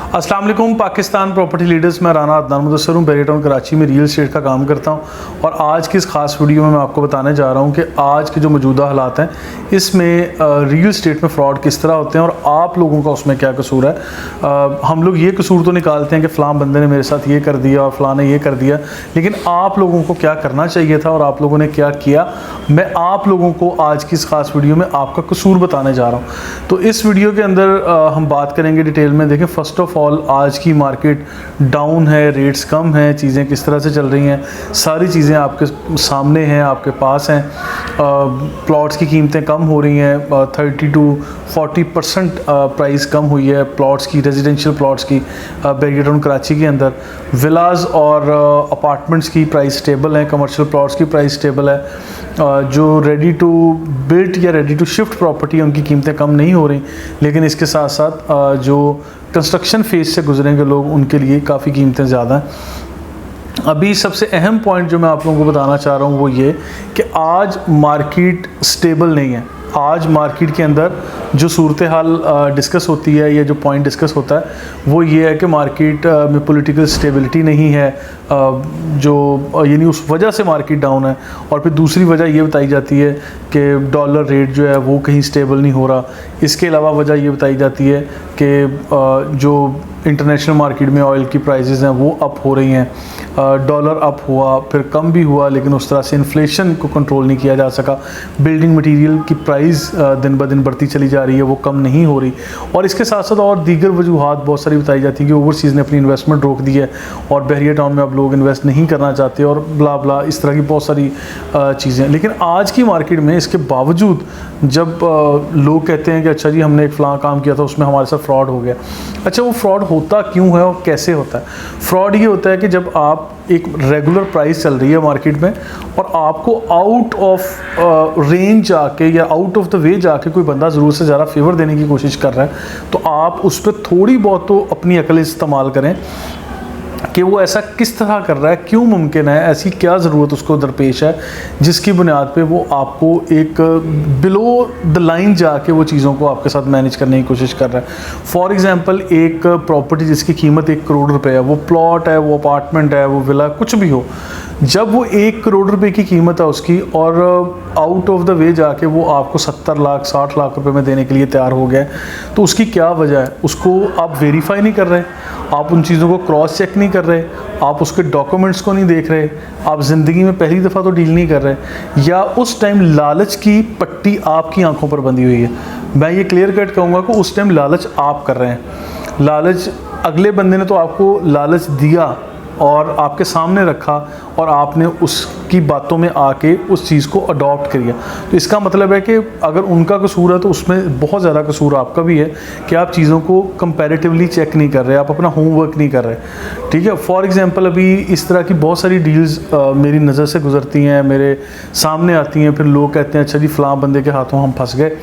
अस्सलाम वालेकुम Pakistan property leaders, मैं राना अदनान मुदस्सर हूँ। बैरिया टाउन कराची में रियल एस्टेट का काम करता हूँ और आज की इस खास वीडियो में मैं आपको बताने जा रहा हूँ कि आज के जो मौजूदा हालात हैं इसमें रियल एस्टेट में फ़्रॉड किस तरह होते हैं और आप लोगों का उसमें क्या कसूर है। हम लोग ये कसूर तो निकालते हैं कि फ़लाँ बंदे ने मेरे साथ ये कर दिया और फ़लाँ ने ये कर दिया, लेकिन आप लोगों को क्या करना चाहिए था और आप लोगों ने क्या किया, मैं आप लोगों को आज की इस खास वीडियो में आपका कसूर बताने जा रहा हूँ। तो इस वीडियो के अंदर हम बात करेंगे डिटेल में। देखें, फ़र्स्ट ऑफ ऑल आज की मार्केट डाउन है, रेट्स कम हैं, चीज़ें किस तरह से चल रही हैं, सारी चीज़ें आपके सामने हैं, आपके पास हैं। प्लॉट्स की कीमतें कम हो रही हैं, 30 to 40% प्राइस कम हुई है प्लॉट्स की, रेजिडेंशियल प्लॉट्स की बैरिया टाउन कराची के अंदर। विलाज और अपार्टमेंट्स की प्राइस स्टेबल है, कमर्शियल प्लॉट्स की प्राइस स्टेबल है। जो रेडी टू बिल्ड या रेडी टू शिफ्ट प्रॉपर्टी है उनकी कीमतें कम नहीं हो रही, लेकिन इसके साथ साथ जो कंस्ट्रक्शन फेज से गुजरेंगे लोग उनके लिए काफ़ी कीमतें ज़्यादा हैं। अभी सबसे अहम पॉइंट जो मैं आप लोगों को बताना चाह रहा हूँ वो ये कि आज मार्केट स्टेबल नहीं है। आज मार्केट के अंदर जो सूरत हाल डिस्कस होती है या जो पॉइंट डिस्कस होता है वो ये है कि मार्केट में पॉलिटिकल स्टेबिलिटी नहीं है, जो यानी उस वजह से मार्केट डाउन है। और फिर दूसरी वजह ये बताई जाती है कि डॉलर रेट जो है वो कहीं स्टेबल नहीं हो रहा। इसके अलावा वजह ये बताई जाती है कि जो इंटरनेशनल मार्केट में ऑयल की प्राइसेस हैं वो अप हो रही हैं। डॉलर अप हुआ, फिर कम भी हुआ, लेकिन उस तरह से इन्फ्लेशन को कंट्रोल नहीं किया जा सका। बिल्डिंग मटेरियल की प्राइस दिन ब दिन बढ़ती चली जा रही है, वो कम नहीं हो रही। और इसके साथ साथ और दीगर वजूहात बहुत सारी बताई जाती है कि ओवरसीज़ ने अपनी इन्वेस्टमेंट रोक दी है और बैरिया टाउन में अब लोग इन्वेस्ट नहीं करना चाहते और ब्ला ब्ला, इस तरह की बहुत सारी चीज़ें। लेकिन आज की मार्केट में इसके बावजूद जब लोग कहते हैं कि अच्छा जी हमने एक फ़लाँ काम किया था उसमें हमारे साथ फ्रॉड हो गया, अच्छा वो फ्रॉड होता क्यों है और कैसे होता है? फ्रॉड ये होता है कि जब आप एक रेगुलर प्राइस चल रही है मार्केट में और आपको आउट ऑफ रेंज जाके या आउट ऑफ द वे जाके कोई बंदा ज़रूर से ज़्यादा फेवर देने की कोशिश कर रहा है, तो आप उस पर थोड़ी बहुत तो अपनी अकल इस्तेमाल करें कि वो ऐसा किस तरह कर रहा है, क्यों मुमकिन है, ऐसी क्या ज़रूरत उसको दरपेश है जिसकी बुनियाद पे वो आपको एक बिलो द लाइन जाके वो चीज़ों को आपके साथ मैनेज करने की कोशिश कर रहा है। फॉर एग्ज़ाम्पल, एक प्रॉपर्टी जिसकी कीमत 1 करोड़ रुपए है, वो प्लॉट है, वो अपार्टमेंट है, वो विला, कुछ भी हो, जब वो 1 करोड़ रुपए की कीमत है उसकी और आउट ऑफ द वे जाके वो आपको 70 लाख 60 लाख रुपए में देने के लिए तैयार हो गया है, तो उसकी क्या वजह है? उसको आप वेरीफाई नहीं कर रहे, आप उन चीज़ों को क्रॉस चेक नहीं कर रहे, आप उसके डॉक्यूमेंट्स को नहीं देख रहे, आप ज़िंदगी में पहली दफ़ा तो डील नहीं कर रहे, या उस टाइम लालच की पट्टी आपकी आंखों पर बंधी हुई है। मैं ये क्लियर कट कहूँगा कि उस टाइम लालच आप कर रहे हैं। लालच अगले बंदे ने तो आपको लालच दिया और आपके सामने रखा और आपने उसकी बातों में आके उस चीज़ को अडॉप्ट किया। तो इसका मतलब है कि अगर उनका कसूर है तो उसमें बहुत ज़्यादा कसूर आपका भी है कि आप चीज़ों को कंपैरेटिवली चेक नहीं कर रहे, आप अपना होमवर्क नहीं कर रहे। ठीक है, फॉर एग्जांपल अभी इस तरह की बहुत सारी डील्स मेरी नज़र से गुजरती हैं, मेरे सामने आती हैं, फिर लोग कहते हैं अच्छा जी फ़लाँ बंदे के हाथों हम फंस गए,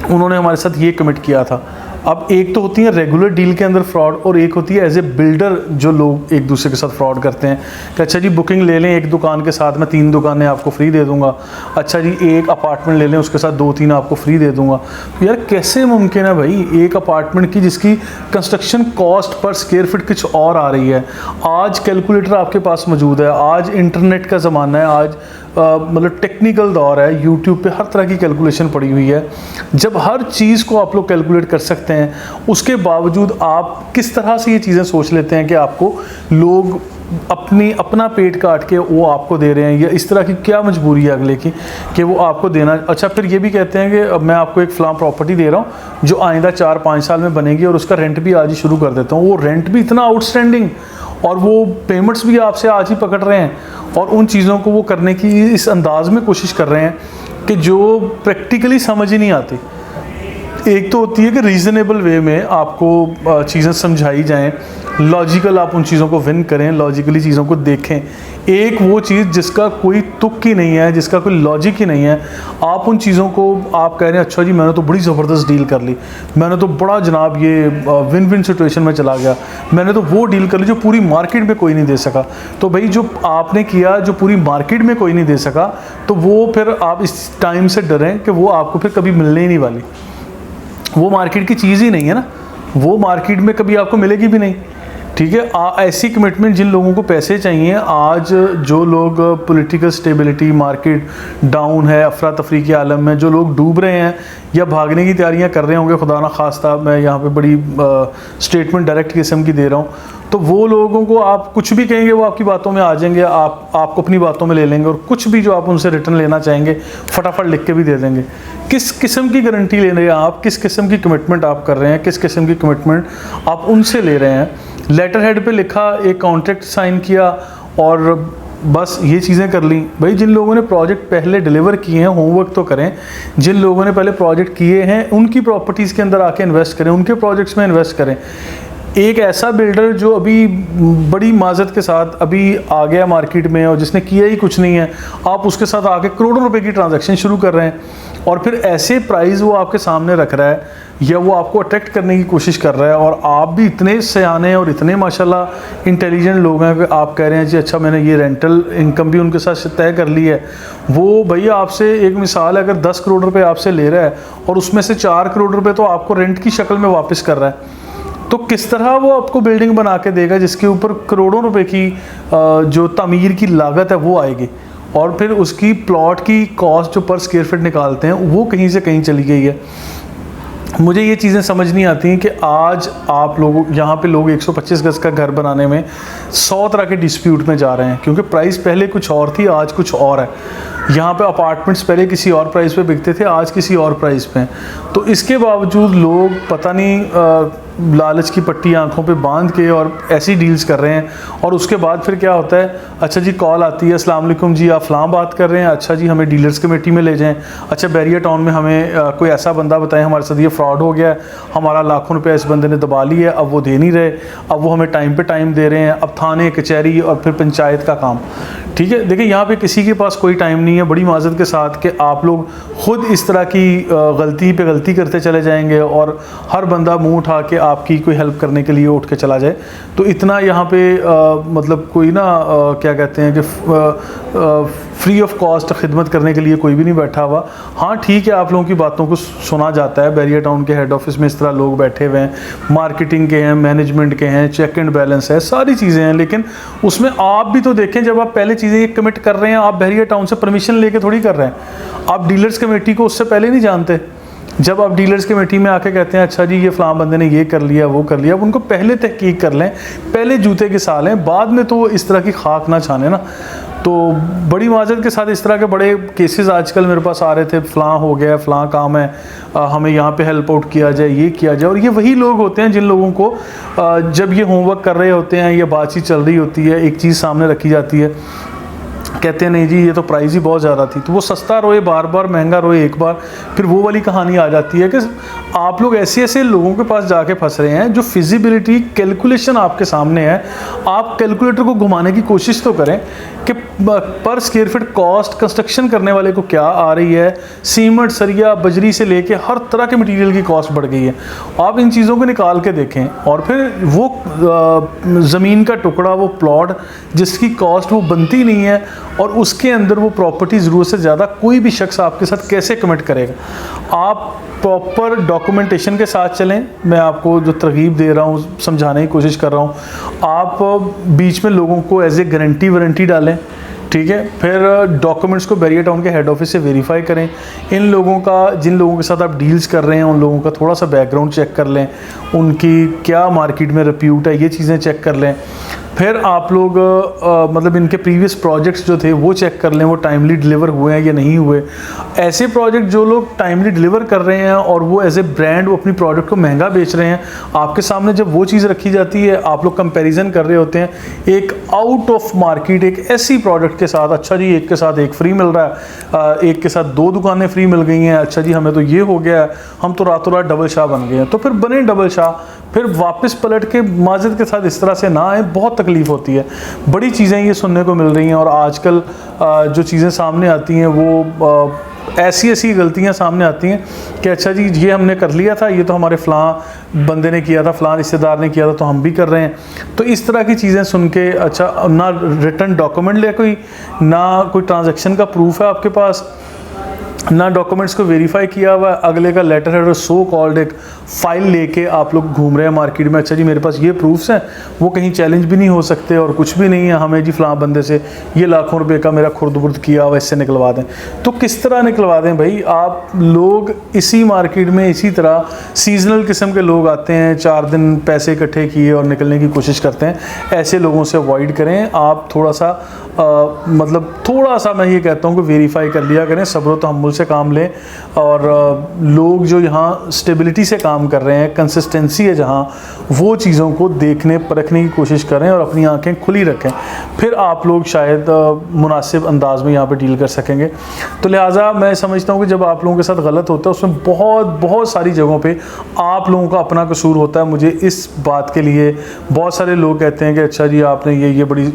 उन्होंने हमारे साथ ये कमिट किया था। अब एक तो होती है रेगुलर डील के अंदर फ्रॉड और एक होती है एज ए बिल्डर जो लोग एक दूसरे के साथ फ्रॉड करते हैं कि अच्छा जी बुकिंग ले लें, एक दुकान के साथ मैं 3 दुकानें आपको फ्री दे दूंगा, अच्छा जी एक अपार्टमेंट ले लें उसके साथ 2-3 आपको फ्री दे दूंगा। तो यार कैसे मुमकिन है भाई, एक अपार्टमेंट की जिसकी construction cost per square feet कुछ और आ रही है। आज कैलकुलेटर आपके पास मौजूद है, आज इंटरनेट का ज़माना है, आज मतलब टेक्निकल दौर है, यूट्यूब पे हर तरह की कैलकुलेशन पड़ी हुई है। जब हर चीज़ को आप लोग कैलकुलेट कर सकते हैं, उसके बावजूद आप किस तरह से ये चीज़ें सोच लेते हैं कि आपको लोग अपना पेट काट के वो आपको दे रहे हैं, या इस तरह की क्या मजबूरी है अगले की कि वो आपको देना। अच्छा, फिर ये भी कहते हैं कि मैं आपको एक फ़लाँ प्रॉपर्टी दे रहा हूँ जो आइंदा 4-5 साल में बनेगी और उसका रेंट भी आज ही शुरू कर देता हूँ। वो रेंट भी इतना आउटस्टैंडिंग और वो पेमेंट्स भी आपसे आज ही पकड़ रहे हैं और उन चीज़ों को वो करने की इस अंदाज में कोशिश कर रहे हैं कि जो प्रैक्टिकली समझ ही नहीं आती। एक तो होती है कि रीज़नेबल वे में आपको चीज़ें समझाई जाएं, लॉजिकल आप उन चीज़ों को विन करें, लॉजिकली चीज़ों को देखें। एक वो चीज़ जिसका कोई तुक ही नहीं है, जिसका कोई लॉजिक ही नहीं है, आप उन चीज़ों को आप कह रहे हैं अच्छा जी मैंने तो बड़ी ज़बरदस्त डील कर ली, मैंने तो बड़ा जनाब ये विन विन सिचुएशन में चला गया, मैंने तो वो डील कर ली जो पूरी मार्केट में कोई नहीं दे सका। तो भाई जो आपने किया जो पूरी मार्केट में कोई नहीं दे सका, तो वो फिर आप इस टाइम से डरें कि वो आपको फिर कभी मिलने ही नहीं वाली। वो मार्केट की चीज़ ही नहीं है ना। वो मार्केट में कभी आपको मिलेगी भी नहीं। ठीक है, ऐसी कमिटमेंट जिन लोगों को पैसे चाहिए, आज जो लोग पॉलिटिकल स्टेबिलिटी, मार्केट डाउन है, अफरा तफरी के आलम में जो लोग डूब रहे हैं या भागने की तैयारियां कर रहे होंगे, खुदा ना खास्ता मैं यहाँ पे बड़ी स्टेटमेंट डायरेक्ट किस्म की दे रहा हूँ, तो वो लोगों को आप कुछ भी कहेंगे वो आपकी बातों में आ जाएंगे, आपको अपनी बातों में ले लेंगे और कुछ भी जो आप उनसे रिटर्न लेना चाहेंगे फटाफट लिख के भी दे देंगे। किस किस्म की गारंटी ले रहे हैं आप, किस किस्म की कमिटमेंट आप कर रहे हैं, किस किस्म की कमिटमेंट आप उनसे ले रहे हैं? लेटर हेड पे लिखा, एक कॉन्ट्रैक्ट साइन किया और बस ये चीज़ें कर ली। भाई जिन लोगों ने प्रोजेक्ट पहले डिलीवर किए हैं होमवर्क तो करें, जिन लोगों ने पहले प्रोजेक्ट किए हैं उनकी प्रॉपर्टीज़ के अंदर आके इन्वेस्ट करें, उनके प्रोजेक्ट्स में इन्वेस्ट करें। एक ऐसा बिल्डर जो अभी बड़ी माजत के साथ अभी आ गया मार्केट में और जिसने किया ही कुछ नहीं है, आप उसके साथ आके करोड़ों रुपए की ट्रांजैक्शन शुरू कर रहे हैं और फिर ऐसे प्राइस वो आपके सामने रख रहा है या वो आपको अट्रैक्ट करने की कोशिश कर रहा है और आप भी इतने सयाने और इतने माशाल्लाह इंटेलिजेंट लोग हैं कि आप कह रहे हैं जी अच्छा मैंने ये रेंटल इनकम भी उनके साथ तय कर ली है। वो भैया आपसे एक मिसाल है, अगर 10 करोड़ रुपए आपसे ले रहा है और उसमें से 4 करोड़ रुपए तो आपको रेंट की शक्ल में वापस कर रहा है, तो किस तरह वो आपको बिल्डिंग बना के देगा जिसके ऊपर करोड़ों रुपए की जो तामीर की लागत है वो आएगी और फिर उसकी प्लॉट की कॉस्ट जो पर स्क्वायर फीट निकालते हैं वो कहीं से कहीं चली गई है। मुझे ये चीज़ें समझ नहीं आती हैं कि आज आप लोग यहाँ पे लोग 125 गज का घर बनाने में 100 तरह के डिस्प्यूट में जा रहे हैं क्योंकि प्राइस पहले कुछ और थी, आज कुछ और है। यहाँ पे अपार्टमेंट्स पहले किसी और प्राइस पे बिकते थे, आज किसी और प्राइस पे हैं। तो इसके बावजूद लोग पता नहीं लालच की पट्टी आंखों पे बांध के और ऐसी डील्स कर रहे हैं और उसके बाद फिर क्या होता है, अच्छा जी कॉल आती है, अस्सलाम वालेकुम जी आप फ़लाँ बात कर रहे हैं, अच्छा जी हमें डीलर्स कमेटी में ले जाएं, अच्छा बैरिया टाउन में हमें कोई ऐसा बंदा बताएं हमारे साथ ये फ्रॉड हो गया है, हमारा लाखों रुपये इस बंदे ने दबा ली है, अब वो दे नहीं रहे, अब वो हमें टाइम पे टाइम दे रहे हैं, अब थाने कचहरी और फिर पंचायत का काम। ठीक है, देखिए यहाँ पे किसी के पास कोई टाइम नहीं है, बड़ी माजरत के साथ कि आप लोग खुद इस तरह की गलती पे गलती करते चले जाएंगे और हर बंदा मुंह उठा के आपकी कोई हेल्प करने के लिए उठ के चला जाए। तो इतना यहाँ पे मतलब कोई ना क्या कहते हैं कि फ्री ऑफ कॉस्ट खिदमत करने के लिए कोई भी नहीं बैठा हुआ। हाँ ठीक है, आप लोगों की बातों को सुना जाता है, बैरिया टाउन के हेड ऑफिस में इस तरह लोग बैठे हुए हैं, मार्केटिंग के हैं, मैनेजमेंट के हैं, चेक एंड बैलेंस है, सारी चीज़ें हैं, लेकिन उसमें आप भी तो देखें जब आप पहले चीज़ें ये कमिट कर रहे हैं, आप बैरिया टाउन से परमिशन लेके थोड़ी कर रहे हैं, आप डीलर्स कमेटी को उससे पहले नहीं जानते। जब आप डीलर्स कमेटी में आके कहते हैं अच्छा जी ये फ़लाँ बंदे ने ये कर लिया वो कर लिया, अब उनको पहले तहकीक कर लें, पहले जूते के साल हैं, बाद में तो इस तरह की खाक ना छाने ना। तो बड़ी माजरत के साथ इस तरह के बड़े केसेस आजकल मेरे पास आ रहे थे, फ़लाँ हो गया, फ़लाँ काम है, हमें यहाँ पे हेल्प आउट किया जाए, ये किया जाए। और ये वही लोग होते हैं जिन लोगों को जब ये होमवर्क कर रहे होते हैं या बातचीत चल रही होती है, एक चीज़ सामने रखी जाती है, कहते हैं नहीं जी ये तो प्राइस ही बहुत ज़्यादा थी, तो वो सस्ता रोए बार बार, महंगा रोए एक बार, फिर वो वाली कहानी आ जाती है कि आप लोग ऐसे ऐसे लोगों के पास जाके फंस रहे हैं जो फिजिबिलिटी कैलकुलेशन आपके सामने है, आप कैलकुलेटर को घुमाने की कोशिश तो करें कि पर स्क्वायर फीट कॉस्ट कंस्ट्रक्शन करने वाले को क्या आ रही है, सीमेंट सरिया बजरी से लेके हर तरह के मटेरियल की कॉस्ट बढ़ गई है। आप इन चीज़ों को निकाल के देखें और फिर वो ज़मीन का टुकड़ा, वो प्लॉट जिसकी कॉस्ट वो बनती नहीं है और उसके अंदर वो प्रॉपर्टी ज़रूरत से ज़्यादा कोई भी शख्स आपके साथ कैसे कमिट करेगा। आप प्रॉपर डॉक्यूमेंटेशन के साथ चलें, मैं आपको जो तरगीब दे रहा हूँ समझाने की कोशिश कर रहा हूँ, आप बीच में लोगों को एज ए गारंटी वारंटी डालें, ठीक है, फिर डॉक्यूमेंट्स को बैरिया टाउन के हेड ऑफिस से वेरीफाई करें, इन लोगों का जिन लोगों के साथ आप डील्स कर रहे हैं उन लोगों का थोड़ा सा बैकग्राउंड चेक कर लें, उनकी क्या मार्केट में रिप्यूट है, ये चीज़ें चेक कर लें। फिर आप लोग मतलब इनके प्रीवियस प्रोजेक्ट्स जो थे वो चेक कर लें, वो टाइमली डिलीवर हुए हैं या नहीं हुए। ऐसे प्रोजेक्ट जो लोग टाइमली डिलीवर कर रहे हैं और वो एज ए ब्रांड वो अपनी प्रोडक्ट को महंगा बेच रहे हैं, आपके सामने जब वो चीज़ रखी जाती है आप लोग कंपैरिजन कर रहे होते हैं एक आउट ऑफ मार्केट एक ऐसी प्रोडक्ट के साथ, अच्छा जी एक के साथ एक फ्री मिल रहा है, एक के साथ 2 दुकानें फ्री मिल गई हैं, अच्छा जी हमें तो ये हो गया है, हम तो रातों रात डबल शाह बन गए हैं। तो फिर बने डबल शाह, फिर वापस पलट के माजिद के साथ इस तरह से ना आए, बहुत तकलीफ़ होती है। बड़ी चीज़ें ये सुनने को मिल रही हैं और आजकल जो चीज़ें सामने आती हैं वो ऐसी ऐसी गलतियां सामने आती हैं कि अच्छा जी ये हमने कर लिया था, ये तो हमारे फ़लाँ बंदे ने किया था, फ़लाँ रिश्तेदार ने किया था, तो हम भी कर रहे हैं। तो इस तरह की चीज़ें सुन के अच्छा ना रिटर्न डॉक्यूमेंट ले कोई, ना कोई ट्रांजैक्शन का प्रूफ है आपके पास, ना डॉक्यूमेंट्स को वेरीफाई किया हुआ है, अगले का लेटर हेड और सो कॉल्ड एक फाइल लेके आप लोग घूम रहे हैं मार्केट में। अच्छा जी मेरे पास ये प्रूफ्स हैं, वो कहीं चैलेंज भी नहीं हो सकते और कुछ भी नहीं है, हमें जी फलां बंदे से ये लाखों रुपए का मेरा खुर्द-बुर्द किया हुआ, इससे निकलवा दें। तो किस तरह निकलवा दें भाई? आप लोग इसी मार्केट में इसी तरह सीजनल किस्म के लोग आते हैं, 4 दिन पैसे इकट्ठे किए और निकलने की कोशिश करते हैं। ऐसे लोगों से अवॉइड करें। आप थोड़ा सा मतलब थोड़ा सा मैं ये कहता हूँ कि वेरीफाई कर लिया करें, सब्र तहम्मुल से काम लें। और लोग जो यहाँ स्टेबिलिटी से काम कर रहे हैं, कंसिस्टेंसी है जहाँ, वो चीज़ों को देखने परखने की कोशिश करें और अपनी आंखें खुली रखें, फिर आप लोग शायद मुनासिब अंदाज में यहाँ पे डील कर सकेंगे। तो लिहाजा मैं समझता हूँ कि जब आप लोगों के साथ गलत होता है उसमें बहुत सारी जगहों पे आप लोगों का अपना कसूर होता है। मुझे इस बात के लिए बहुत सारे लोग कहते हैं कि अच्छा जी आपने ये बड़ी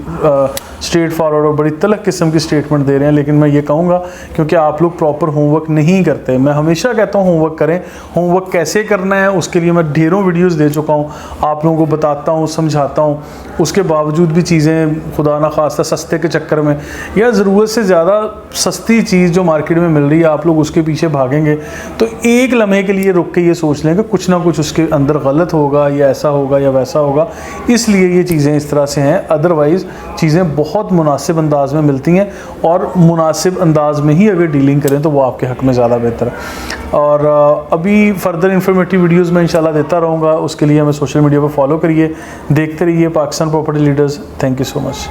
स्ट्रेट फॉरवर्ड और बड़ी तलख किस्म की स्टेटमेंट दे रहे हैं, लेकिन मैं ये कहूँगा क्योंकि आप लोग प्रॉपर होमवर्क नहीं करते। मैं हमेशा कहता हूँ होमवर्क करें। होमवर्क कैसे करना है उसके लिए मैं ढेरों वीडियोस दे चुका हूँ, आप लोगों को बताता हूँ, समझाता हूँ। उसके बावजूद भी चीज़ें खुदा ना खास्ता सस्ते के चक्कर में या ज़रूरत से ज़्यादा सस्ती चीज़ जो मार्केट में मिल रही है आप लोग उसके पीछे भागेंगे तो एक लम्हे के लिए रुक के ये सोच लें कि कुछ ना कुछ उसके अंदर गलत होगा या ऐसा होगा या वैसा होगा, इसलिए ये चीज़ें इस तरह से हैं। अदरवाइज़ चीज़ें बहुत मुनासिब अंदाज में मिलती हैं और मुनासिब अंदाज में ही अगर डीलिंग करें तो वो आपके हक़ में ज़्यादा बेहतर है। और अभी फर्दर इन्फॉर्मेटिव वीडियोज़ मैं इंशाल्लाह देता रहूँगा। उसके लिए हमें सोशल मीडिया पर फॉलो करिए, देखते रहिए Pakistan property leaders. Thank you so much.